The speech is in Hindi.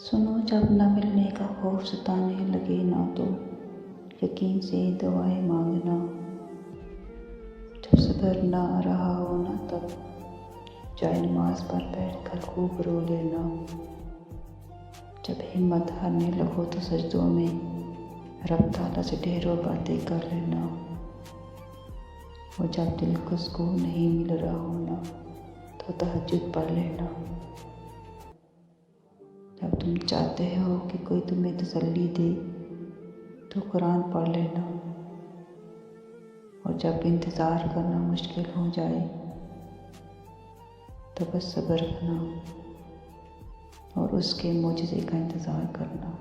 सुनो जब न मिलने का खौफ सताने लगे ना तो यकीन से दुआएं मांगना। जब सब्र ना आ रहा हो ना तब जाए नमाज पर बैठ कर खूब रो लेना। जब हिम्मत हारने लगो तो सजदों में रब ताला से ढेरों बातें कर लेना। और जब दिल को सुकून नहीं मिल रहा हो ना तो तहज्जुद पढ़ लेना। जब तुम चाहते हो कि कोई तुम्हें तसल्ली दे तो कुरान पढ़ लेना। और जब इंतज़ार करना मुश्किल हो जाए तो बस सब्र करना और उसके मोजज़े का इंतज़ार करना।